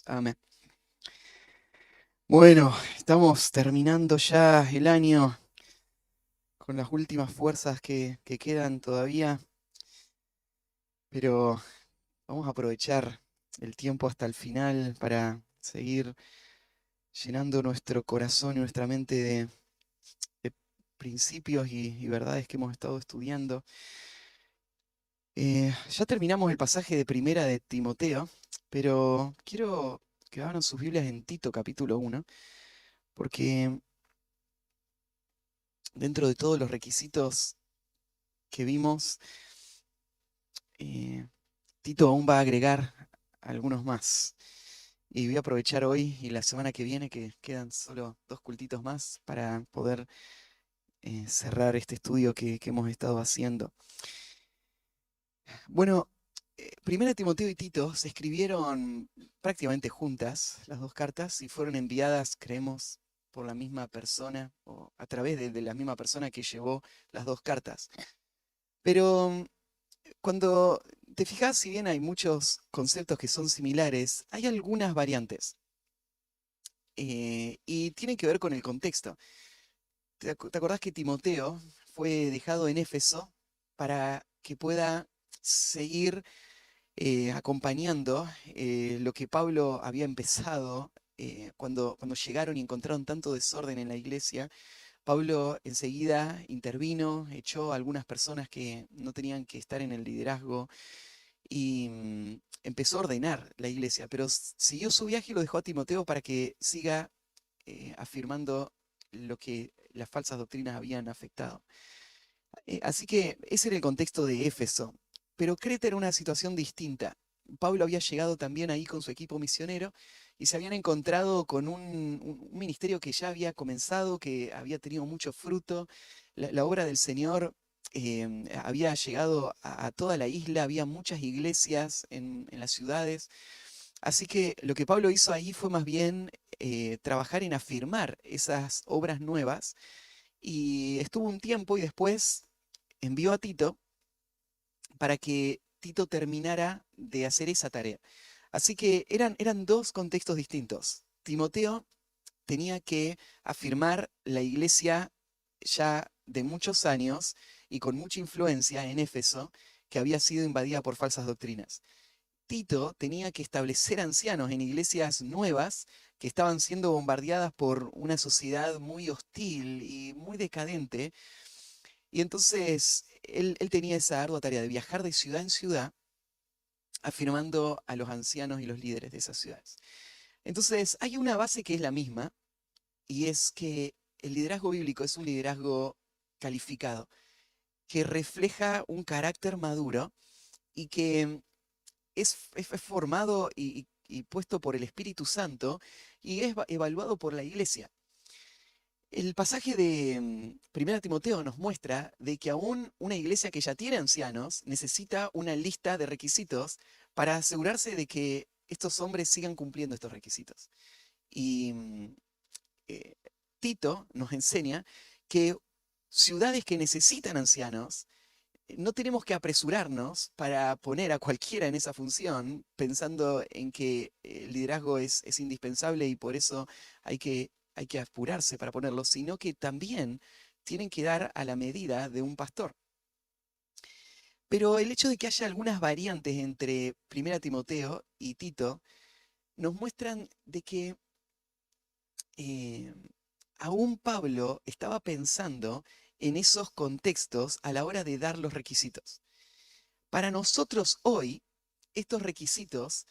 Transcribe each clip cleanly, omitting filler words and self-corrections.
Amén. Bueno, estamos terminando ya el año con las últimas fuerzas que quedan todavía, pero vamos a aprovechar el tiempo hasta el final para seguir llenando nuestro corazón y nuestra mente de principios y verdades que hemos estado estudiando. Ya terminamos el pasaje de Primera de Timoteo, pero quiero que abran sus Biblias en Tito capítulo 1, porque dentro de todos los requisitos que vimos, eh, Tito aún va a agregar algunos más. Y voy a aprovechar hoy y la semana que viene, que quedan solo 2 cultitos más, para poder cerrar este estudio que hemos estado haciendo. Bueno, Primera Timoteo y Tito se escribieron prácticamente juntas, las dos cartas, y fueron enviadas, creemos, por la misma persona, o a través de la misma persona que llevó las dos cartas. Pero cuando te fijas, si bien hay muchos conceptos que son similares, hay algunas variantes. Y tienen que ver con el contexto. ¿Te acordás que Timoteo fue dejado en Éfeso para que pueda seguir acompañando lo que Pablo había empezado cuando llegaron y encontraron tanto desorden en la iglesia? Pablo enseguida intervino, echó a algunas personas que no tenían que estar en el liderazgo y empezó a ordenar la iglesia, pero siguió su viaje y lo dejó a Timoteo para que siga afirmando lo que las falsas doctrinas habían afectado. Así que ese era el contexto de Éfeso, pero Creta era una situación distinta. Pablo había llegado también ahí con su equipo misionero y se habían encontrado con un ministerio que ya había comenzado, que había tenido mucho fruto. La obra del Señor había llegado a toda la isla, había muchas iglesias en las ciudades. Así que lo que Pablo hizo ahí fue más bien trabajar en afirmar esas obras nuevas, y estuvo un tiempo y después envió a Tito para que Tito terminara de hacer esa tarea. Así que eran dos contextos distintos. Timoteo tenía que afirmar la iglesia ya de muchos años y con mucha influencia en Éfeso, que había sido invadida por falsas doctrinas. Tito tenía que establecer ancianos en iglesias nuevas que estaban siendo bombardeadas por una sociedad muy hostil y muy decadente. Y entonces él tenía esa ardua tarea de viajar de ciudad en ciudad, afirmando a los ancianos y los líderes de esas ciudades. Entonces hay una base que es la misma, y es que el liderazgo bíblico es un liderazgo calificado, que refleja un carácter maduro y que es formado y puesto por el Espíritu Santo y es evaluado por la iglesia. El pasaje de 1 Timoteo nos muestra de que aún una iglesia que ya tiene ancianos necesita una lista de requisitos para asegurarse de que estos hombres sigan cumpliendo estos requisitos. Y eh, Tito nos enseña que ciudades que necesitan ancianos, no tenemos que apresurarnos para poner a cualquiera en esa función pensando en que el liderazgo es indispensable y por eso hay que apurarse para ponerlo, sino que también tienen que dar a la medida de un pastor. Pero el hecho de que haya algunas variantes entre 1 Timoteo y Tito nos muestran de que eh, aún Pablo estaba pensando en esos contextos a la hora de dar los requisitos. Para nosotros hoy, estos requisitos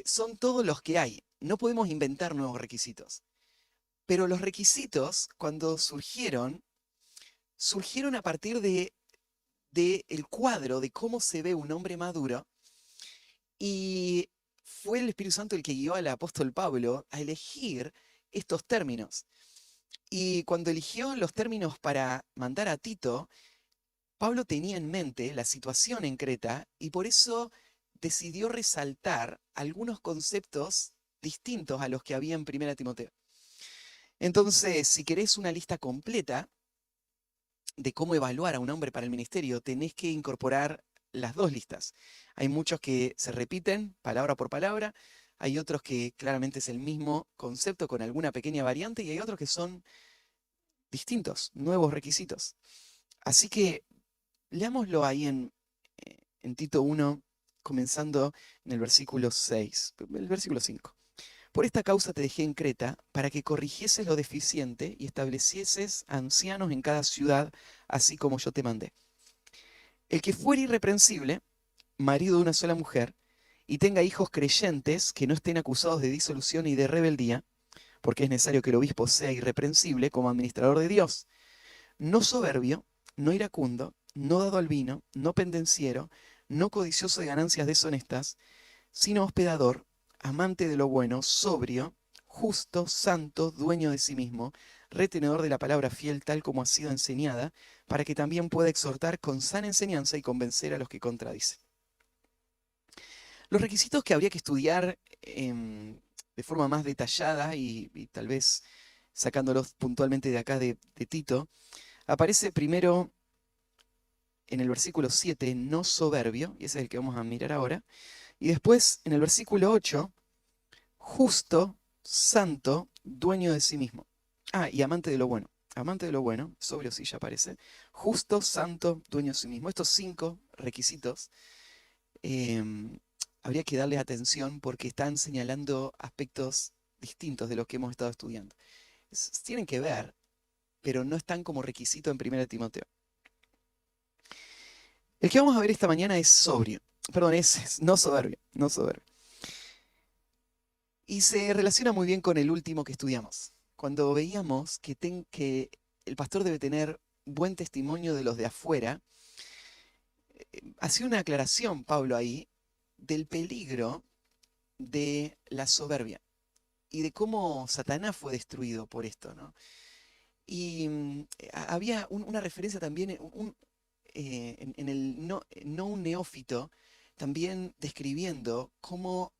son todos los que hay. No podemos inventar nuevos requisitos. Pero los requisitos, cuando surgieron a partir de el cuadro de cómo se ve un hombre maduro, y fue el Espíritu Santo el que guió al apóstol Pablo a elegir estos términos. Y cuando eligió los términos para mandar a Tito, Pablo tenía en mente la situación en Creta y por eso decidió resaltar algunos conceptos distintos a los que había en 1 Timoteo. Entonces, si querés una lista completa de cómo evaluar a un hombre para el ministerio, tenés que incorporar las dos listas. Hay muchos que se repiten palabra por palabra, hay otros que claramente es el mismo concepto con alguna pequeña variante y hay otros que son distintos, nuevos requisitos. Así que leámoslo ahí en Tito 1, comenzando en el versículo 6, el versículo 5. Por esta causa te dejé en Creta, para que corrigieses lo deficiente y establecieses ancianos en cada ciudad, así como yo te mandé. El que fuere irreprensible, marido de una sola mujer, y tenga hijos creyentes que no estén acusados de disolución y de rebeldía, porque es necesario que el obispo sea irreprensible como administrador de Dios, no soberbio, no iracundo, no dado al vino, no pendenciero, no codicioso de ganancias deshonestas, sino hospedador, amante de lo bueno, sobrio, justo, santo, dueño de sí mismo, retenedor de la palabra fiel tal como ha sido enseñada, para que también pueda exhortar con sana enseñanza y convencer a los que contradicen. Los requisitos que habría que estudiar de forma más detallada y tal vez sacándolos puntualmente de acá de Tito, aparece primero en el versículo 7, no soberbio, y ese es el que vamos a mirar ahora, y después en el versículo 8, justo, santo, dueño de sí mismo. Ah, y amante de lo bueno. Amante de lo bueno, sobrio sí ya aparece. Justo, santo, dueño de sí mismo. Estos 5 requisitos habría que darles atención porque están señalando aspectos distintos de los que hemos estado estudiando. Tienen que ver, pero no están como requisito en 1 Timoteo. El que vamos a ver esta mañana es sobrio. Perdón, es no soberbio, no soberbio. Y se relaciona muy bien con el último que estudiamos, cuando veíamos que el pastor debe tener buen testimonio de los de afuera. Hacía una aclaración, Pablo, ahí, del peligro de la soberbia y de cómo Satanás fue destruido por esto, ¿no? Y había una referencia también en el no un neófito, también describiendo cómo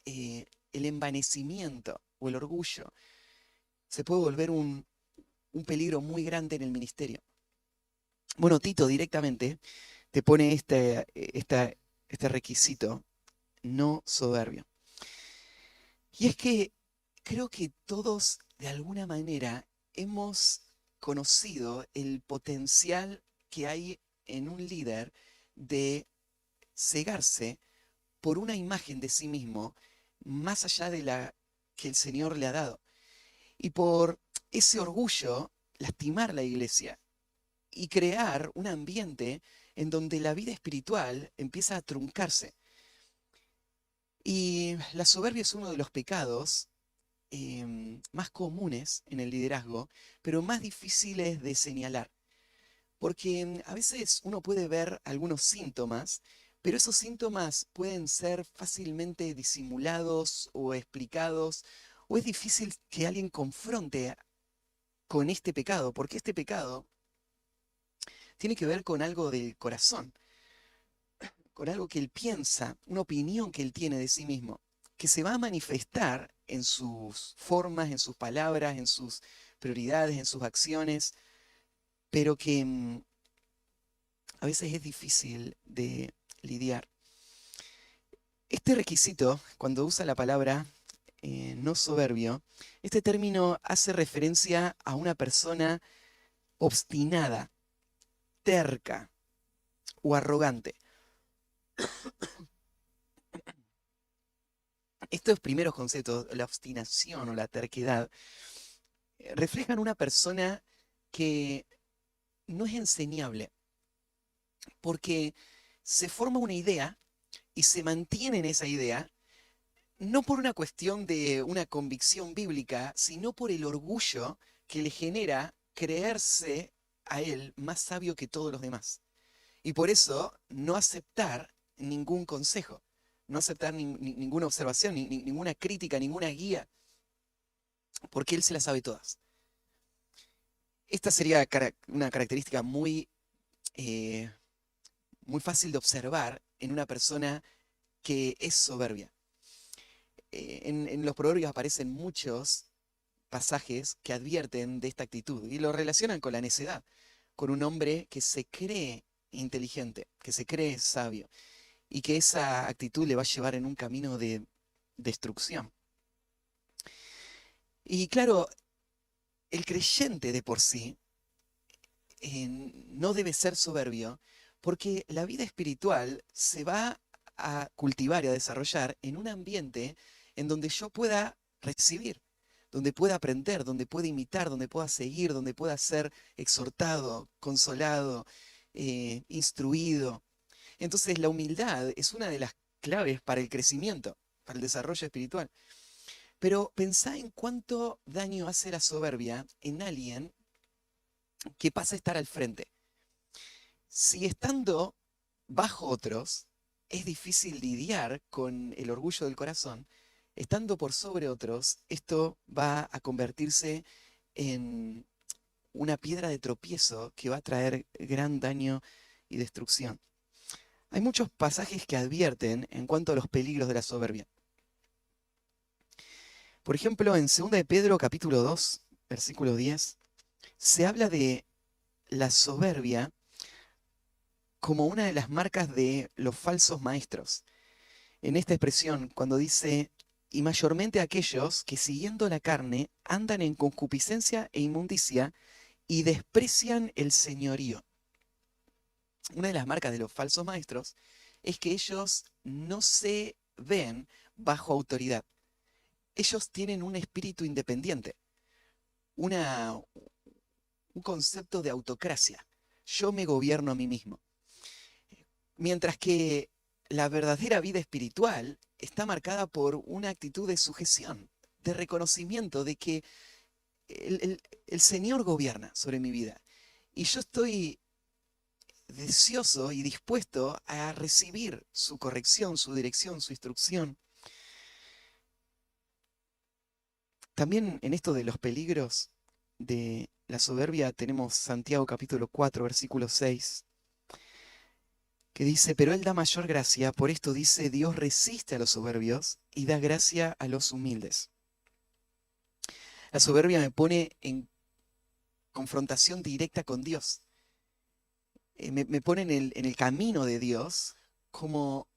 el envanecimiento o el orgullo se puede volver un peligro muy grande en el ministerio. Bueno, Tito directamente te pone este requisito, no soberbio. Y es que creo que todos de alguna manera hemos conocido el potencial que hay en un líder de cegarse por una imagen de sí mismo más allá de la que el Señor le ha dado. Y por ese orgullo, lastimar la iglesia y crear un ambiente en donde la vida espiritual empieza a truncarse. Y la soberbia es uno de los pecados más comunes en el liderazgo, pero más difíciles de señalar. Porque a veces uno puede ver algunos síntomas, pero esos síntomas pueden ser fácilmente disimulados o explicados, o es difícil que alguien confronte con este pecado, porque este pecado tiene que ver con algo del corazón, con algo que él piensa, una opinión que él tiene de sí mismo, que se va a manifestar en sus formas, en sus palabras, en sus prioridades, en sus acciones, pero que a veces es difícil de lidiar. Este requisito, cuando usa la palabra no soberbio, este término hace referencia a una persona obstinada, terca o arrogante. Estos primeros conceptos, la obstinación o la terquedad, reflejan una persona que no es enseñable, porque se forma una idea y se mantiene en esa idea, no por una cuestión de una convicción bíblica, sino por el orgullo que le genera creerse a él más sabio que todos los demás. Y por eso no aceptar ningún consejo, no aceptar ninguna observación, ninguna crítica, ninguna guía, porque él se las sabe todas. Esta sería una característica eh, muy fácil de observar en una persona que es soberbia. En los proverbios aparecen muchos pasajes que advierten de esta actitud y lo relacionan con la necedad, con un hombre que se cree inteligente, que se cree sabio y que esa actitud le va a llevar en un camino de destrucción. Y claro, el creyente de por sí no debe ser soberbio, porque la vida espiritual se va a cultivar y a desarrollar en un ambiente en donde yo pueda recibir, donde pueda aprender, donde pueda imitar, donde pueda seguir, donde pueda ser exhortado, consolado, instruido. Entonces la humildad es una de las claves para el crecimiento, para el desarrollo espiritual. Pero pensá en cuánto daño hace la soberbia en alguien que pasa a estar al frente. Si estando bajo otros es difícil lidiar con el orgullo del corazón, estando por sobre otros, esto va a convertirse en una piedra de tropiezo que va a traer gran daño y destrucción. Hay muchos pasajes que advierten en cuanto a los peligros de la soberbia. Por ejemplo, en 2 de Pedro capítulo 2, versículo 10, se habla de la soberbia como una de las marcas de los falsos maestros. En esta expresión, cuando dice, y mayormente aquellos que siguiendo la carne andan en concupiscencia e inmundicia y desprecian el señorío. Una de las marcas de los falsos maestros es que ellos no se ven bajo autoridad. Ellos tienen un espíritu independiente, un concepto de autocracia. Yo me gobierno a mí mismo. Mientras que la verdadera vida espiritual está marcada por una actitud de sujeción, de reconocimiento de que el Señor gobierna sobre mi vida. Y yo estoy deseoso y dispuesto a recibir su corrección, su dirección, su instrucción. También en esto de los peligros de la soberbia tenemos Santiago capítulo 4, versículo 6, que dice, pero Él da mayor gracia, por esto dice, Dios resiste a los soberbios y da gracia a los humildes. La soberbia me pone en confrontación directa con Dios. Me pone en el camino de Dios, como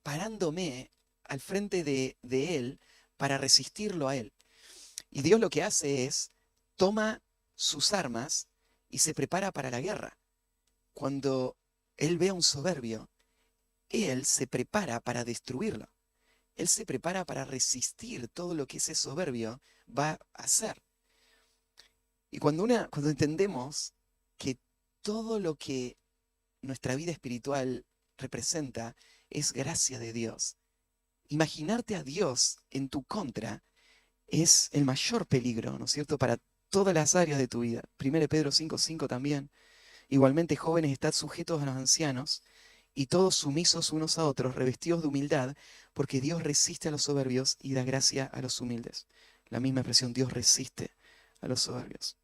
parándome al frente de Él para resistirlo a Él. Y Dios lo que hace es, toma sus armas y se prepara para la guerra. Cuando Él ve a un soberbio, Él se prepara para destruirlo. Él se prepara para resistir todo lo que ese soberbio va a hacer. Y cuando entendemos que todo lo que nuestra vida espiritual representa es gracia de Dios, imaginarte a Dios en tu contra es el mayor peligro, ¿no es cierto?, para todas las áreas de tu vida. 1 Pedro 5:5 también. Igualmente, jóvenes, estad sujetos a los ancianos y todos sumisos unos a otros, revestidos de humildad, porque Dios resiste a los soberbios y da gracia a los humildes. La misma expresión, Dios resiste a los soberbios.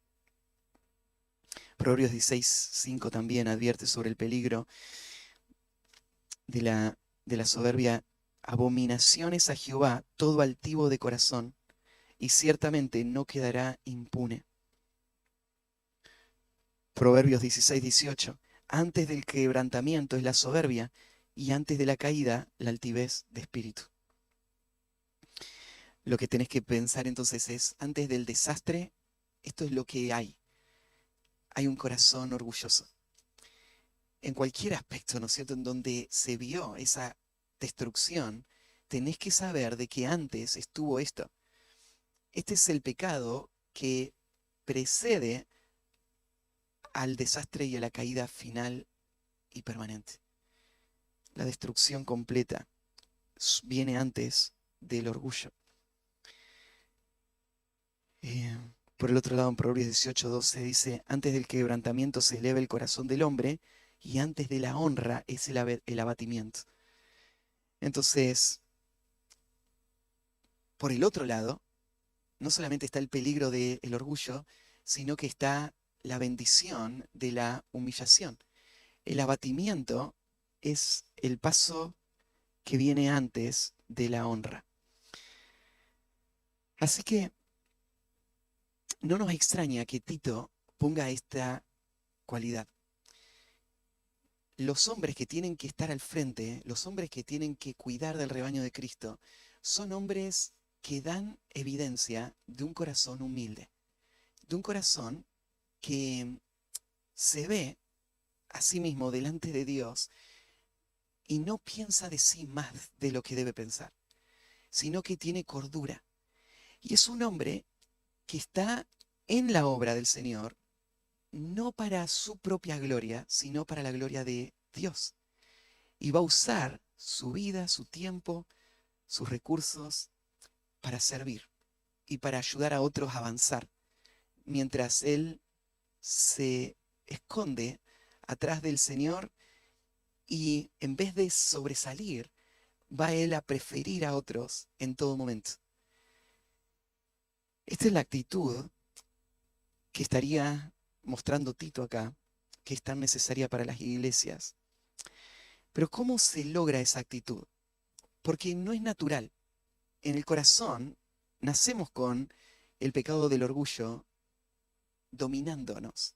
Proverbios 16:5 también advierte sobre el peligro de la soberbia. Abominaciones a Jehová todo altivo de corazón, y ciertamente no quedará impune. Proverbios 16:18. Antes del quebrantamiento es la soberbia, y antes de la caída la altivez de espíritu. Lo que tenés que pensar entonces es, antes del desastre, esto es lo que hay. Hay un corazón orgulloso. En cualquier aspecto, ¿no es cierto?, en donde se vio esa destrucción, tenés que saber de que antes estuvo esto. Este es el pecado que precede al desastre y a la caída final y permanente. La destrucción completa viene antes del orgullo. Por el otro lado, en Proverbios 18:12 dice, antes del quebrantamiento se eleva el corazón del hombre y antes de la honra es el abatimiento. Entonces, por el otro lado, no solamente está el peligro del orgullo, sino que está la bendición de la humillación. El abatimiento es el paso que viene antes de la honra. Así que no nos extraña que Tito ponga esta cualidad. Los hombres que tienen que estar al frente, los hombres que tienen que cuidar del rebaño de Cristo, son hombres que dan evidencia de un corazón humilde, de un corazón que se ve a sí mismo delante de Dios y no piensa de sí más de lo que debe pensar, sino que tiene cordura. Y es un hombre que está en la obra del Señor, no para su propia gloria, sino para la gloria de Dios. Y va a usar su vida, su tiempo, sus recursos para servir y para ayudar a otros a avanzar, mientras él se esconde atrás del Señor y en vez de sobresalir, va él a preferir a otros en todo momento. Esta es la actitud que estaría mostrando Tito acá, que es tan necesaria para las iglesias. Pero ¿cómo se logra esa actitud? Porque no es natural. En el corazón nacemos con el pecado del orgullo dominándonos.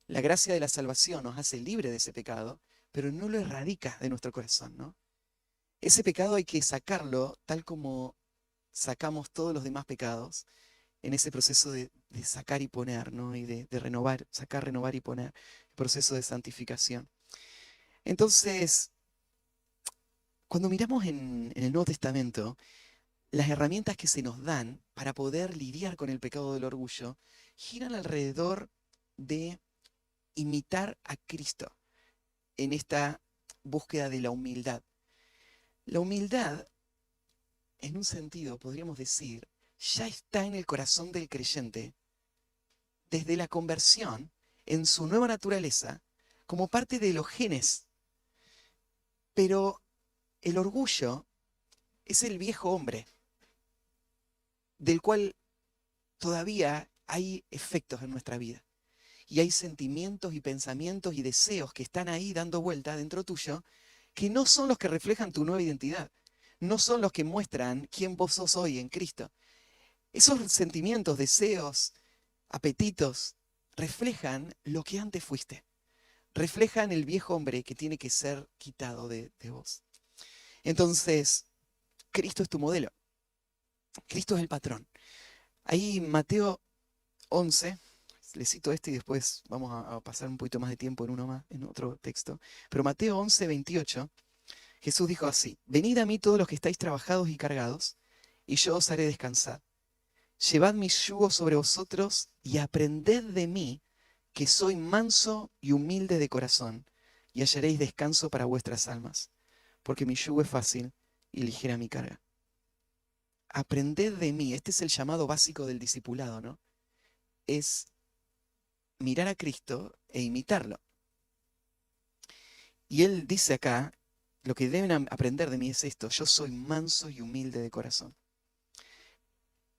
La gracia de la salvación nos hace libre de ese pecado, pero no lo erradica de nuestro corazón, ¿no? Ese pecado hay que sacarlo tal como sacamos todos los demás pecados en ese proceso de sacar y poner, ¿no? Y de renovar, sacar, renovar y poner, el proceso de santificación. Entonces, cuando miramos en el Nuevo Testamento, las herramientas que se nos dan para poder lidiar con el pecado del orgullo giran alrededor de imitar a Cristo en esta búsqueda de la humildad. La humildad, en un sentido, podríamos decir, ya está en el corazón del creyente desde la conversión en su nueva naturaleza como parte de los genes. Pero el orgullo es el viejo hombre del cual todavía hay efectos en nuestra vida. Y hay sentimientos y pensamientos y deseos que están ahí dando vuelta dentro tuyo que no son los que reflejan tu nueva identidad. No son los que muestran quién vos sos hoy en Cristo. Esos sentimientos, deseos, apetitos, reflejan lo que antes fuiste. Reflejan el viejo hombre que tiene que ser quitado de vos. Entonces, Cristo es tu modelo. Cristo es el patrón. Ahí Mateo 11, le cito este y después vamos a pasar un poquito más de tiempo en uno más, en otro texto. Pero Mateo 11, 28, Jesús dijo así: venid a mí todos los que estáis trabajados y cargados, y yo os haré descansar. Llevad mi yugo sobre vosotros y aprended de mí, que soy manso y humilde de corazón, y hallaréis descanso para vuestras almas, porque mi yugo es fácil y ligera mi carga. Aprended de mí, este es el llamado básico del discipulado, ¿no? Es mirar a Cristo e imitarlo. Y él dice acá, lo que deben aprender de mí es esto: yo soy manso y humilde de corazón.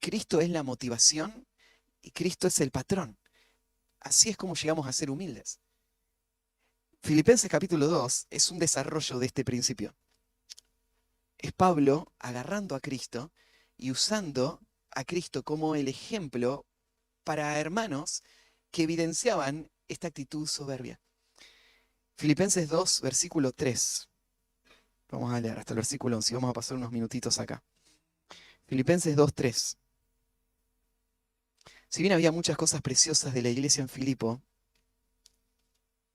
Cristo es la motivación y Cristo es el patrón. Así es como llegamos a ser humildes. Filipenses capítulo 2 es un desarrollo de este principio. Es Pablo agarrando a Cristo y usando a Cristo como el ejemplo para hermanos que evidenciaban esta actitud soberbia. Filipenses 2, versículo 3. Vamos a leer hasta el versículo 11. Vamos a pasar unos minutitos acá. Filipenses 2, 3. Si bien había muchas cosas preciosas de la iglesia en Filipo,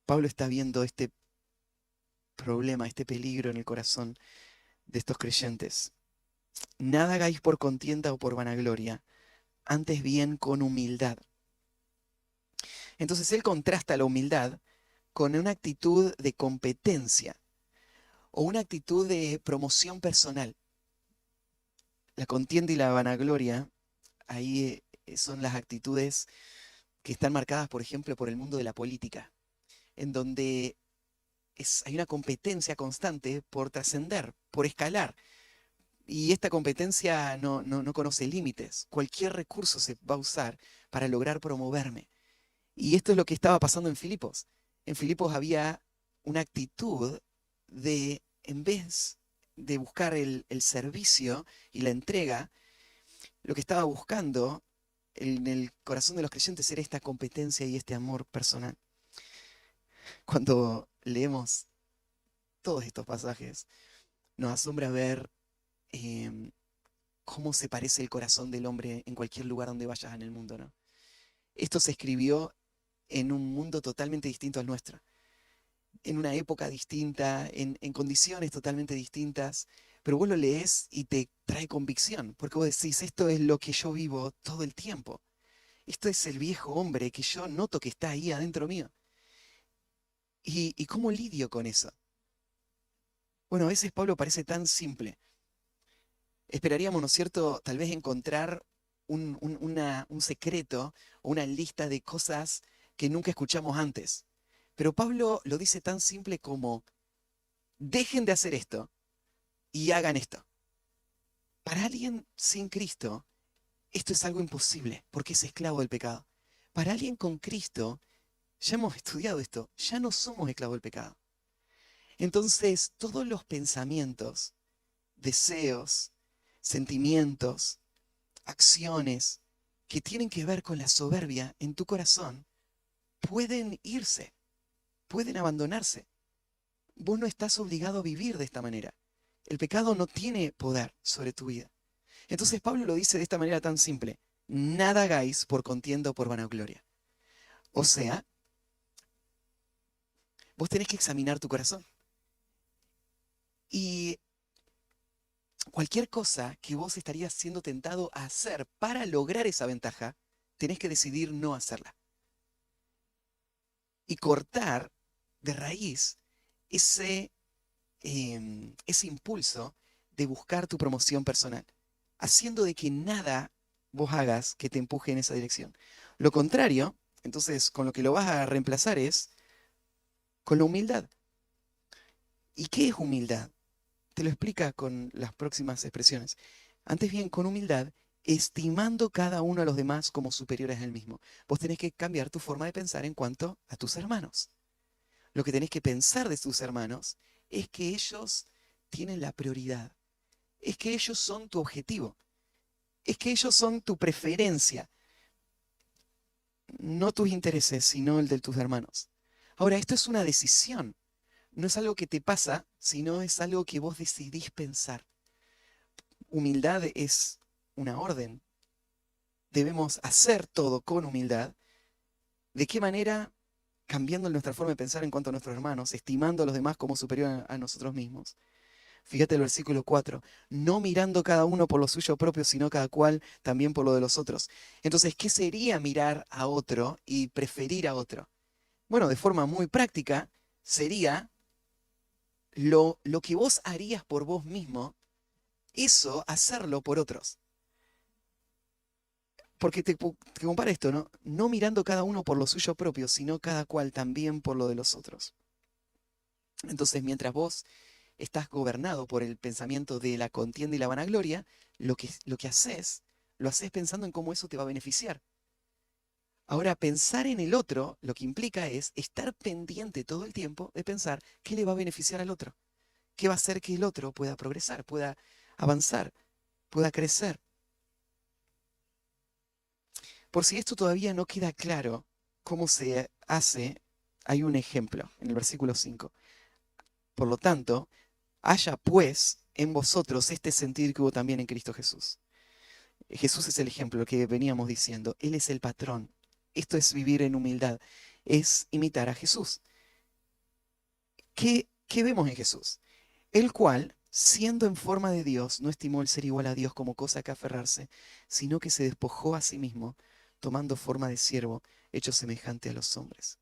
Pablo está viendo este problema, este peligro en el corazón de estos creyentes. Nada hagáis por contienda o por vanagloria, antes bien con humildad. Entonces él contrasta la humildad con una actitud de competencia o una actitud de promoción personal. La contienda y la vanagloria, ahí son las actitudes que están marcadas, por ejemplo, por el mundo de la política, en donde hay una competencia constante por trascender, por escalar. Y esta competencia no conoce límites. Cualquier recurso se va a usar para lograr promoverme. Y esto es lo que estaba pasando en Filipos. En Filipos había una actitud de, en vez de buscar el servicio y la entrega, lo que estaba buscando en el corazón de los creyentes era esta competencia y este amor personal. Cuando leemos todos estos pasajes, nos asombra ver cómo se parece el corazón del hombre en cualquier lugar donde vayas en el mundo, ¿no? Esto se escribió en un mundo totalmente distinto al nuestro, en una época distinta, en condiciones totalmente distintas, pero vos lo lees y te trae convicción, porque vos decís, esto es lo que yo vivo todo el tiempo. Esto es el viejo hombre que yo noto que está ahí adentro mío. ¿Y cómo lidio con eso? Bueno, a veces Pablo parece tan simple. Esperaríamos, ¿no es cierto?, tal vez encontrar un secreto o una lista de cosas que nunca escuchamos antes. Pero Pablo lo dice tan simple como, dejen de hacer esto y hagan esto. Para alguien sin Cristo, esto es algo imposible porque es esclavo del pecado. Para alguien con Cristo, ya hemos estudiado esto, ya no somos esclavos del pecado. Entonces, todos los pensamientos, deseos, sentimientos, acciones que tienen que ver con la soberbia en tu corazón pueden irse, pueden abandonarse. Vos no estás obligado a vivir de esta manera. El pecado no tiene poder sobre tu vida. Entonces Pablo lo dice de esta manera tan simple. Nada hagáis por contienda o por vanagloria. O sea, vos tenés que examinar tu corazón. Y cualquier cosa que vos estarías siendo tentado a hacer para lograr esa ventaja, tenés que decidir no hacerla. Y cortar de raíz ese, ese impulso de buscar tu promoción personal, haciendo de que nada vos hagas que te empuje en esa dirección. Lo contrario, entonces, con lo que lo vas a reemplazar es con la humildad. ¿Y qué es humildad? Te lo explica con las próximas expresiones. Antes bien, con humildad, estimando cada uno a los demás como superiores a él mismo. Vos tenés que cambiar tu forma de pensar en cuanto a tus hermanos. Lo que tenés que pensar de tus hermanos es que ellos tienen la prioridad, es que ellos son tu objetivo, es que ellos son tu preferencia, no tus intereses, sino el de tus hermanos. Ahora, esto es una decisión, no es algo que te pasa, sino es algo que vos decidís pensar. Humildad es una orden. Debemos hacer todo con humildad. ¿De qué manera? Cambiando nuestra forma de pensar en cuanto a nuestros hermanos, estimando a los demás como superior a nosotros mismos. Fíjate el versículo 4, no mirando cada uno por lo suyo propio, sino cada cual también por lo de los otros. Entonces, ¿qué sería mirar a otro y preferir a otro? Bueno, de forma muy práctica, sería lo que vos harías por vos mismo, eso hacerlo por otros. Porque te compara esto, ¿no? No mirando cada uno por lo suyo propio, sino cada cual también por lo de los otros. Entonces, mientras vos estás gobernado por el pensamiento de la contienda y la vanagloria, lo que haces, lo haces pensando en cómo eso te va a beneficiar. Ahora, pensar en el otro, lo que implica es estar pendiente todo el tiempo de pensar qué le va a beneficiar al otro, qué va a hacer que el otro pueda progresar, pueda avanzar, pueda crecer. Por si esto todavía no queda claro cómo se hace, hay un ejemplo en el versículo 5. Por lo tanto, haya pues en vosotros este sentir que hubo también en Cristo Jesús. Jesús es el ejemplo, lo que veníamos diciendo. Él es el patrón. Esto es vivir en humildad, es imitar a Jesús. ¿Qué vemos en Jesús? El cual, siendo en forma de Dios, no estimó el ser igual a Dios como cosa que aferrarse, sino que se despojó a sí mismo, tomando forma de siervo, hecho semejante a los hombres.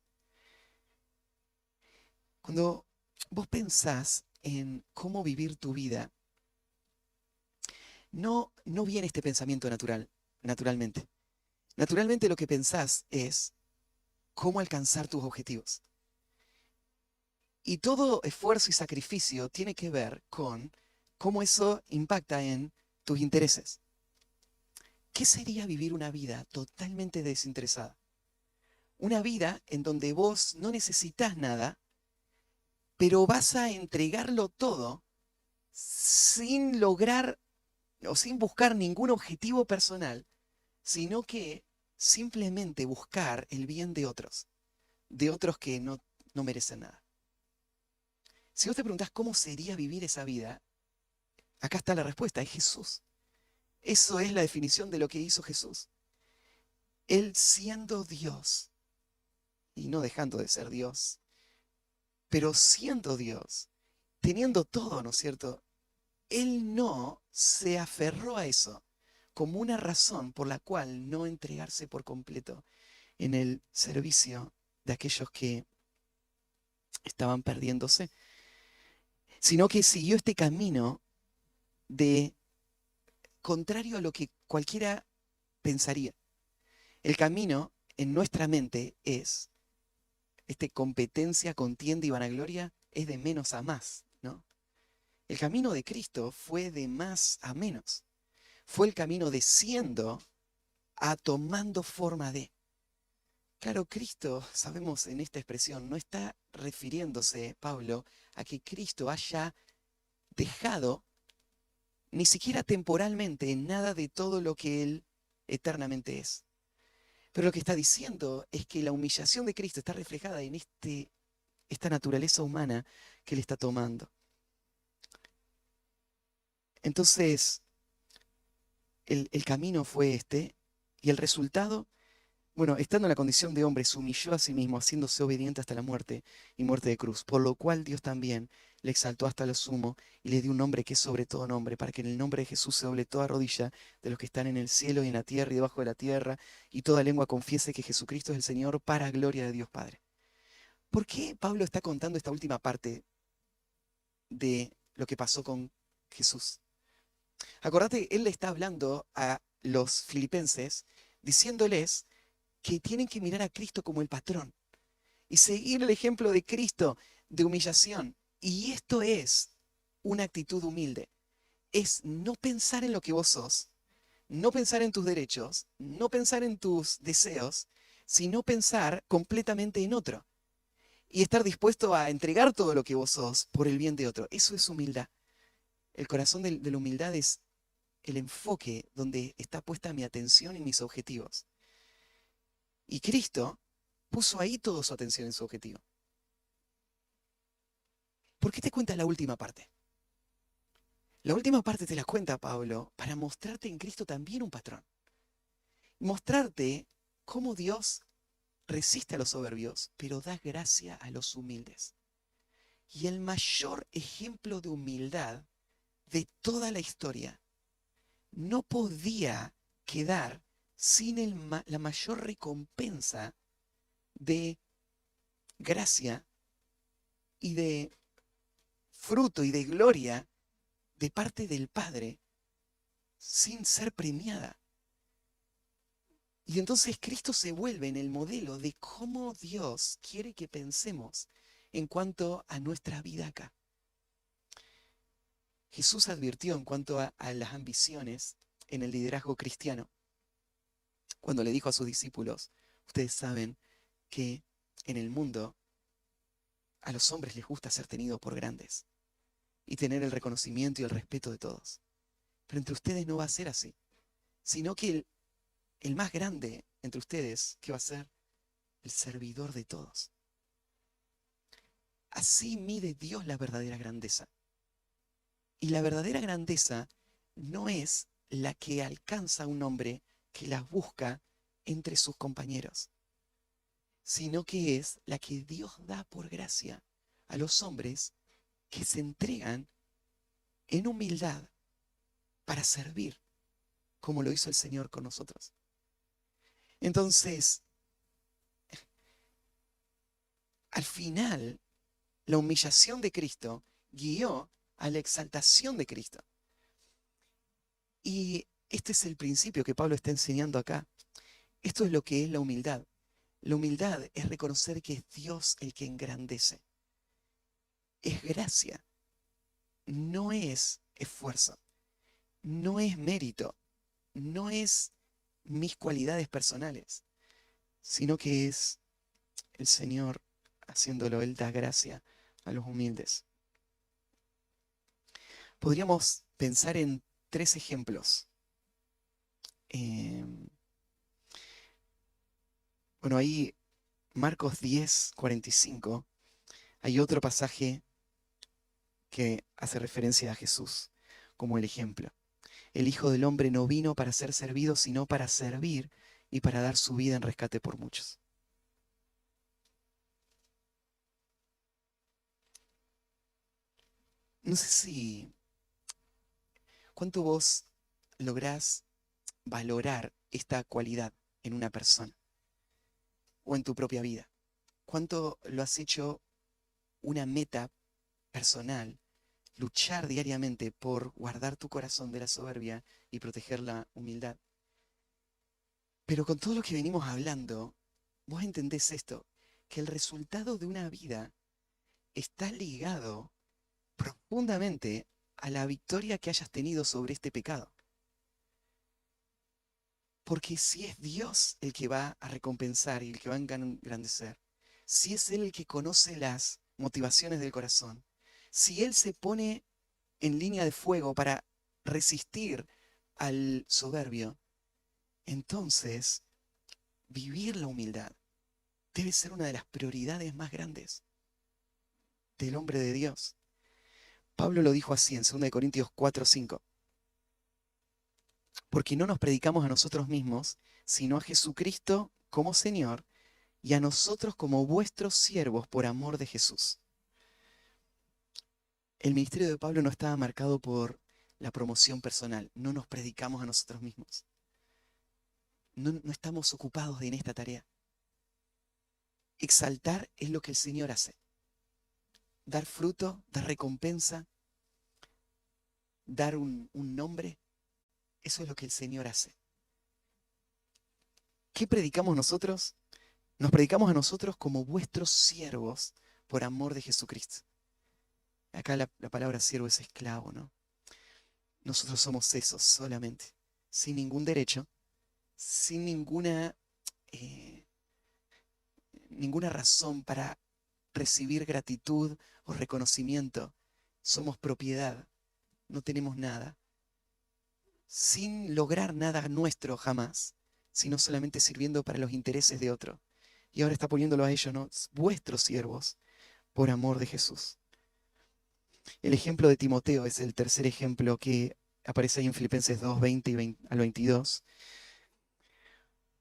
Cuando vos pensás en cómo vivir tu vida, no viene este pensamiento naturalmente. Naturalmente lo que pensás es cómo alcanzar tus objetivos. Y todo esfuerzo y sacrificio tiene que ver con cómo eso impacta en tus intereses. ¿Qué sería vivir una vida totalmente desinteresada? Una vida en donde vos no necesitas nada, pero vas a entregarlo todo sin lograr o sin buscar ningún objetivo personal, sino que simplemente buscar el bien de otros que no merecen nada. Si vos te preguntás cómo sería vivir esa vida, acá está la respuesta, es Jesús. Eso es la definición de lo que hizo Jesús. Él siendo Dios y no dejando de ser Dios, pero siendo Dios, teniendo todo, ¿no es cierto? Él no se aferró a eso como una razón por la cual no entregarse por completo en el servicio de aquellos que estaban perdiéndose, sino que siguió este camino de contrario a lo que cualquiera pensaría. El camino en nuestra mente es, competencia, contienda y vanagloria, es de menos a más, ¿no? El camino de Cristo fue de más a menos. Fue el camino de siendo a tomando forma de. Claro, Cristo, sabemos en esta expresión, no está refiriéndose, Pablo, a que Cristo haya dejado, ni siquiera temporalmente, nada de todo lo que Él eternamente es. Pero lo que está diciendo es que la humillación de Cristo está reflejada en esta naturaleza humana que Él está tomando. Entonces, el camino fue este, y el resultado, bueno, estando en la condición de hombre, se humilló a sí mismo, haciéndose obediente hasta la muerte y muerte de cruz, por lo cual Dios también le exaltó hasta lo sumo y le dio un nombre que es sobre todo nombre, para que en el nombre de Jesús se doble toda rodilla de los que están en el cielo y en la tierra y debajo de la tierra, y toda lengua confiese que Jesucristo es el Señor, para gloria de Dios Padre. ¿Por qué Pablo está contando esta última parte de lo que pasó con Jesús? Acordate, él le está hablando a los filipenses, diciéndoles que tienen que mirar a Cristo como el patrón y seguir el ejemplo de Cristo de humillación. Y esto es una actitud humilde. Es no pensar en lo que vos sos, no pensar en tus derechos, no pensar en tus deseos, sino pensar completamente en otro. Y estar dispuesto a entregar todo lo que vos sos por el bien de otro. Eso es humildad. El corazón de la humildad es el enfoque donde está puesta mi atención y mis objetivos. Y Cristo puso ahí toda su atención en su objetivo. ¿Por qué te cuenta la última parte? La última parte te la cuenta Pablo para mostrarte en Cristo también un patrón. Mostrarte cómo Dios resiste a los soberbios, pero da gracia a los humildes. Y el mayor ejemplo de humildad de toda la historia no podía quedar sin la mayor recompensa de gracia y de fruto y de gloria de parte del Padre sin ser premiada. Y entonces Cristo se vuelve en el modelo de cómo Dios quiere que pensemos en cuanto a nuestra vida acá. Jesús advirtió en cuanto a las ambiciones en el liderazgo cristiano, cuando le dijo a sus discípulos, ustedes saben que en el mundo a los hombres les gusta ser tenidos por grandes y tener el reconocimiento y el respeto de todos. Pero entre ustedes no va a ser así, sino que el más grande entre ustedes, ¿qué va a ser? El servidor de todos. Así mide Dios la verdadera grandeza. Y la verdadera grandeza no es la que alcanza un hombre que la busca entre sus compañeros, sino que es la que Dios da por gracia a los hombres que se entregan en humildad para servir, como lo hizo el Señor con nosotros. Entonces, al final, la humillación de Cristo guió a la exaltación de Cristo. Y este es el principio que Pablo está enseñando acá. Esto es lo que es la humildad. La humildad es reconocer que es Dios el que engrandece. Es gracia, no es esfuerzo, no es mérito, no es mis cualidades personales, sino que es el Señor haciéndolo. Él da gracia a los humildes. Podríamos pensar en 3 ejemplos. Bueno, ahí Marcos 10:45, hay otro pasaje que hace referencia a Jesús como el ejemplo. El Hijo del Hombre no vino para ser servido, sino para servir y para dar su vida en rescate por muchos. No sé cuánto vos lográs valorar esta cualidad en una persona o en tu propia vida. ¿Cuánto lo has hecho una meta personal, luchar diariamente por guardar tu corazón de la soberbia y proteger la humildad? Pero con todo lo que venimos hablando, vos entendés esto, que el resultado de una vida está ligado profundamente a la victoria que hayas tenido sobre este pecado. Porque si es Dios el que va a recompensar y el que va a engrandecer, si es Él el que conoce las motivaciones del corazón, si Él se pone en línea de fuego para resistir al soberbio, entonces vivir la humildad debe ser una de las prioridades más grandes del hombre de Dios. Pablo lo dijo así en 2 Corintios 4:5. Porque no nos predicamos a nosotros mismos, sino a Jesucristo como Señor y a nosotros como vuestros siervos por amor de Jesús. El ministerio de Pablo no estaba marcado por la promoción personal. No nos predicamos a nosotros mismos. No estamos ocupados en esta tarea. Exaltar es lo que el Señor hace. Dar fruto, dar recompensa, dar un nombre, eso es lo que el Señor hace. ¿Qué predicamos nosotros? Nos predicamos a nosotros como vuestros siervos por amor de Jesucristo. Acá la palabra siervo es esclavo, ¿no? Nosotros somos esos solamente, sin ningún derecho, sin eh, ninguna razón para recibir gratitud o reconocimiento. Somos propiedad, no tenemos nada, sin lograr nada nuestro jamás, sino solamente sirviendo para los intereses de otro. Y ahora está poniéndolo a ellos, ¿no? Vuestros siervos, por amor de Jesús. El ejemplo de Timoteo es el tercer ejemplo que aparece ahí en Filipenses 2, 20 al 22.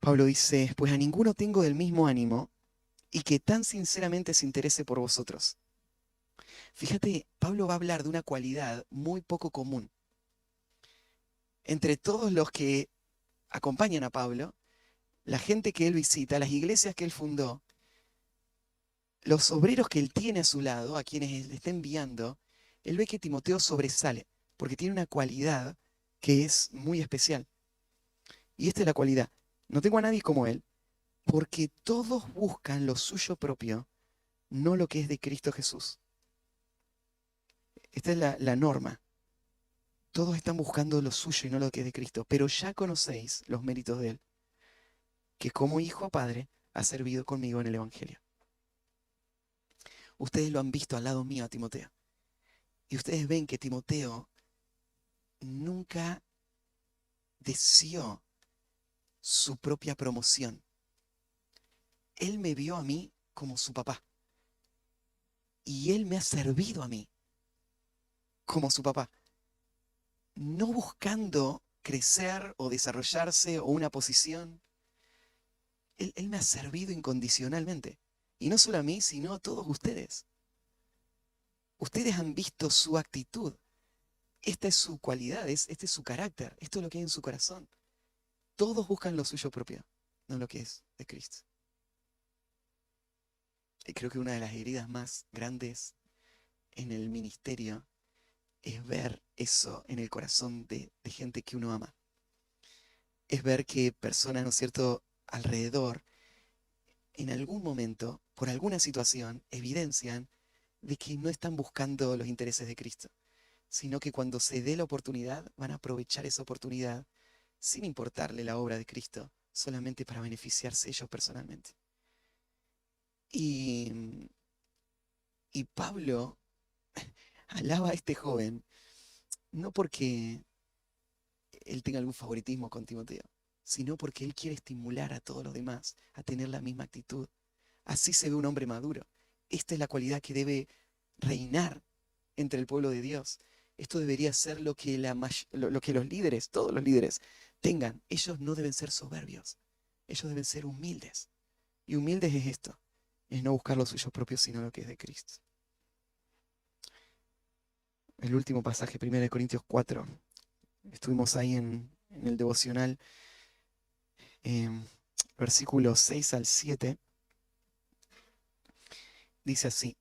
Pablo dice, pues a ninguno tengo del mismo ánimo y que tan sinceramente se interese por vosotros. Fíjate, Pablo va a hablar de una cualidad muy poco común. Entre todos los que acompañan a Pablo, la gente que él visita, las iglesias que él fundó, los obreros que él tiene a su lado, a quienes él está enviando, él ve que Timoteo sobresale, porque tiene una cualidad que es muy especial. Y esta es la cualidad. No tengo a nadie como él, porque todos buscan lo suyo propio, no lo que es de Cristo Jesús. Esta es la norma. Todos están buscando lo suyo y no lo que es de Cristo, pero ya conocéis los méritos de él, que como hijo a padre ha servido conmigo en el Evangelio. Ustedes lo han visto al lado mío a Timoteo. Y ustedes ven que Timoteo nunca deseó su propia promoción. Él me vio a mí como su papá. Y él me ha servido a mí como su papá. No buscando crecer o desarrollarse o una posición. Él me ha servido incondicionalmente. Y no solo a mí, sino a todos ustedes. Ustedes han visto su actitud. Esta es su cualidad, este es su carácter. Esto es lo que hay en su corazón. Todos buscan lo suyo propio, no lo que es de Cristo. Y creo que una de las heridas más grandes en el ministerio es ver eso en el corazón de gente que uno ama. Es ver que personas, ¿no es cierto?, alrededor, en algún momento, por alguna situación, evidencian de que no están buscando los intereses de Cristo, sino que cuando se dé la oportunidad, van a aprovechar esa oportunidad sin importarle la obra de Cristo, solamente para beneficiarse ellos personalmente. Y, y Pablo alaba a este joven, no porque él tenga algún favoritismo con Timoteo, sino porque él quiere estimular a todos los demás a tener la misma actitud. Así se ve un hombre maduro. Esta es la cualidad que debe reinar entre el pueblo de Dios. Esto debería ser lo que, lo que los líderes, todos los líderes, tengan. Ellos no deben ser soberbios. Ellos deben ser humildes. Y humildes es esto. Es no buscar lo suyo propio, sino lo que es de Cristo. El último pasaje, 1 Corintios 4. Estuvimos ahí en el devocional, versículos 6 al 7. Dice así: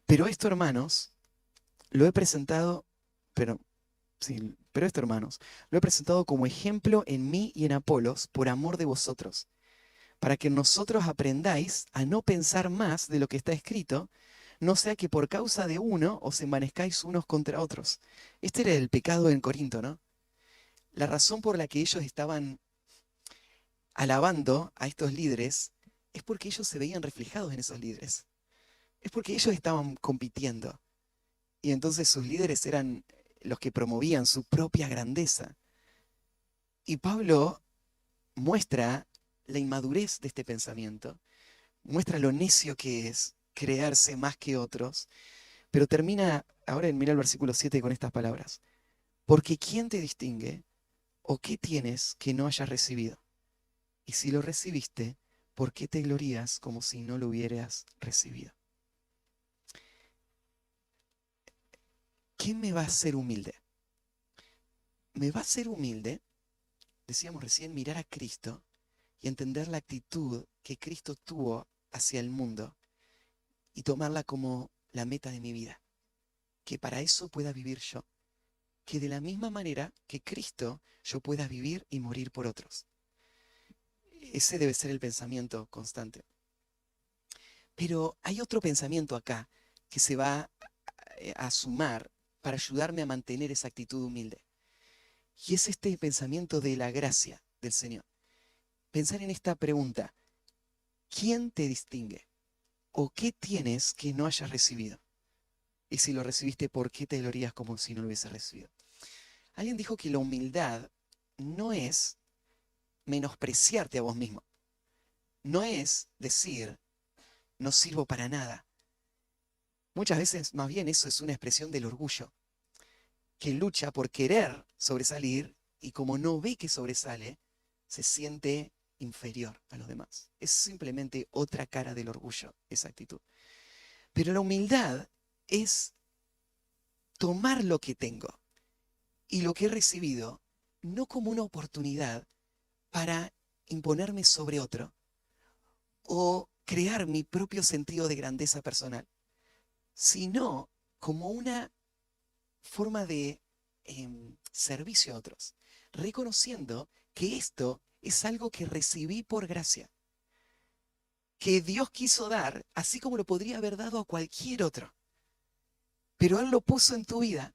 pero esto, hermanos, lo he presentado, pero, sí, pero esto, hermanos, lo he presentado como ejemplo en mí y en Apolos, por amor de vosotros, para que nosotros aprendáis a no pensar más de lo que está escrito, no sea que por causa de uno os envanezcáis unos contra otros. Este era el pecado en Corinto, ¿no? La razón por la que ellos estaban alabando a estos líderes es porque ellos se veían reflejados en esos líderes. Es porque ellos estaban compitiendo. Y entonces sus líderes eran los que promovían su propia grandeza. Y Pablo muestra la inmadurez de este pensamiento, muestra lo necio que es creerse más que otros, pero termina ahora en mira el versículo 7 con estas palabras: porque ¿quién te distingue o qué tienes que no hayas recibido? Y si lo recibiste, ¿por qué te glorías como si no lo hubieras recibido? ¿Qué me va a hacer humilde? Me va a hacer humilde, decíamos recién, mirar a Cristo y entender la actitud que Cristo tuvo hacia el mundo y tomarla como la meta de mi vida. Que para eso pueda vivir yo. Que de la misma manera que Cristo yo pueda vivir y morir por otros. Ese debe ser el pensamiento constante. Pero hay otro pensamiento acá que se va a sumar para ayudarme a mantener esa actitud humilde. Y es este pensamiento de la gracia del Señor. Pensar en esta pregunta: ¿quién te distingue? ¿O qué tienes que no hayas recibido? Y si lo recibiste, ¿por qué te glorías como si no lo hubieses recibido? Alguien dijo que la humildad no es menospreciarte a vos mismo. No es decir, no sirvo para nada. Muchas veces, más bien, eso es una expresión del orgullo, que lucha por querer sobresalir y como no ve que sobresale, se siente inferior a los demás. Es simplemente otra cara del orgullo, esa actitud. Pero la humildad es tomar lo que tengo y lo que he recibido no como una oportunidad para imponerme sobre otro o crear mi propio sentido de grandeza personal, sino como una forma de servicio a otros, reconociendo que esto es algo que recibí por gracia, que Dios quiso dar, así como lo podría haber dado a cualquier otro, pero Él lo puso en tu vida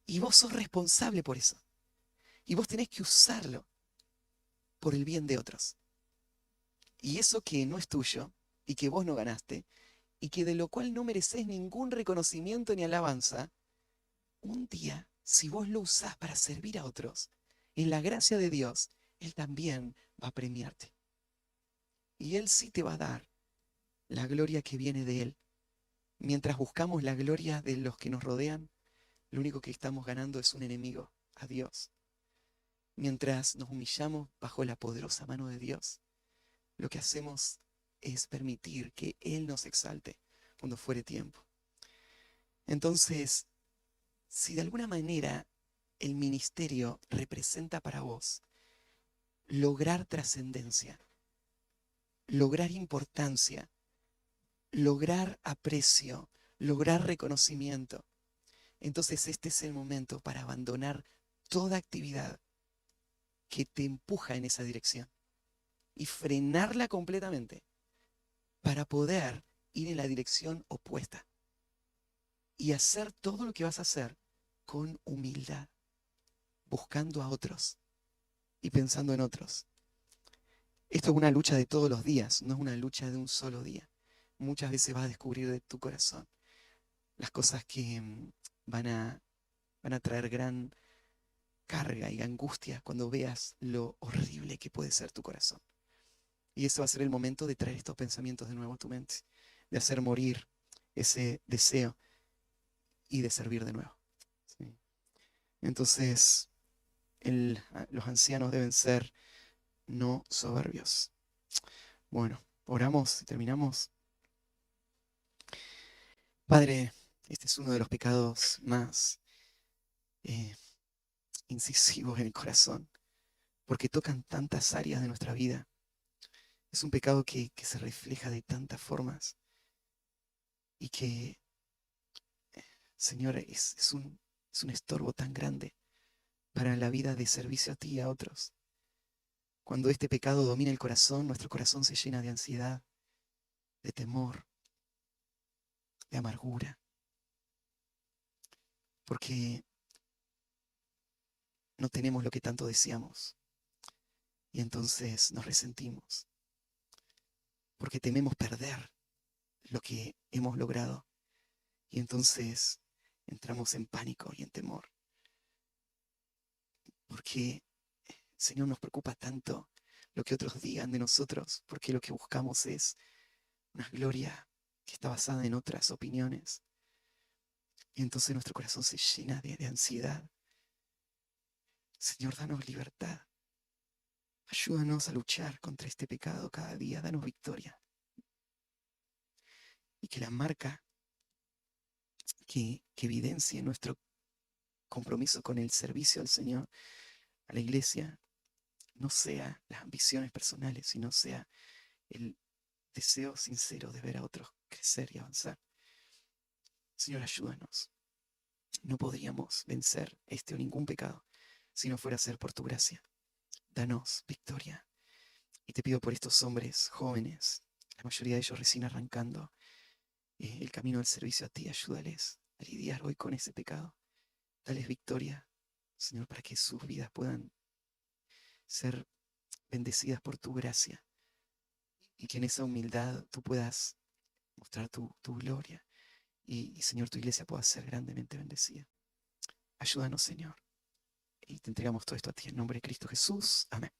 y vos sos responsable por eso, y vos tenés que usarlo por el bien de otros. Y eso que no es tuyo y que vos no ganaste y que de lo cual no mereces ningún reconocimiento ni alabanza, un día, si vos lo usás para servir a otros, en la gracia de Dios, Él también va a premiarte. Y Él sí te va a dar la gloria que viene de Él. Mientras buscamos la gloria de los que nos rodean, lo único que estamos ganando es un enemigo, a Dios. Mientras nos humillamos bajo la poderosa mano de Dios, lo que hacemos es permitir que Él nos exalte cuando fuere tiempo. Entonces, si de alguna manera el ministerio representa para vos lograr trascendencia, lograr importancia, lograr aprecio, lograr reconocimiento, entonces este es el momento para abandonar toda actividad que te empuja en esa dirección y frenarla completamente para poder ir en la dirección opuesta y hacer todo lo que vas a hacer con humildad, buscando a otros y pensando en otros. Esto es una lucha de todos los días, no es una lucha de un solo día. Muchas veces vas a descubrir de tu corazón las cosas que van a traer gran carga y angustia cuando veas lo horrible que puede ser tu corazón. Y eso va a ser el momento de traer estos pensamientos de nuevo a tu mente, de hacer morir ese deseo y de servir de nuevo. ¿Sí? Entonces, los ancianos deben ser no soberbios. Bueno, oramos y terminamos. Padre, este es uno de los pecados más eh, incisivos en el corazón, porque tocan tantas áreas de nuestra vida. Es un pecado que se refleja de tantas formas y que, Señor, es un estorbo tan grande para la vida de servicio a ti y a otros. Cuando este pecado domina el corazón, nuestro corazón se llena de ansiedad, de temor, de amargura, porque no tenemos lo que tanto deseamos y entonces nos resentimos, porque tememos perder lo que hemos logrado y entonces entramos en pánico y en temor, porque, Señor, nos preocupa tanto lo que otros digan de nosotros, porque lo que buscamos es una gloria que está basada en otras opiniones. Y entonces nuestro corazón se llena de ansiedad. Señor, danos libertad. Ayúdanos a luchar contra este pecado cada día. Danos victoria. Y que la marca que evidencie nuestro compromiso con el servicio al Señor, a la iglesia, no sea las ambiciones personales, sino sea el deseo sincero de ver a otros crecer y avanzar. Señor, ayúdanos. No podríamos vencer este o ningún pecado si no fuera a ser por tu gracia. Danos victoria. Y te pido por estos hombres jóvenes, la mayoría de ellos recién arrancando el camino del servicio a ti. Ayúdales a lidiar hoy con ese pecado. Dales victoria, Señor, para que sus vidas puedan ser bendecidas por tu gracia y que en esa humildad tú puedas mostrar tu gloria y, Señor, tu iglesia pueda ser grandemente bendecida. Ayúdanos, Señor. Y te entregamos todo esto a ti en nombre de Cristo Jesús. Amén.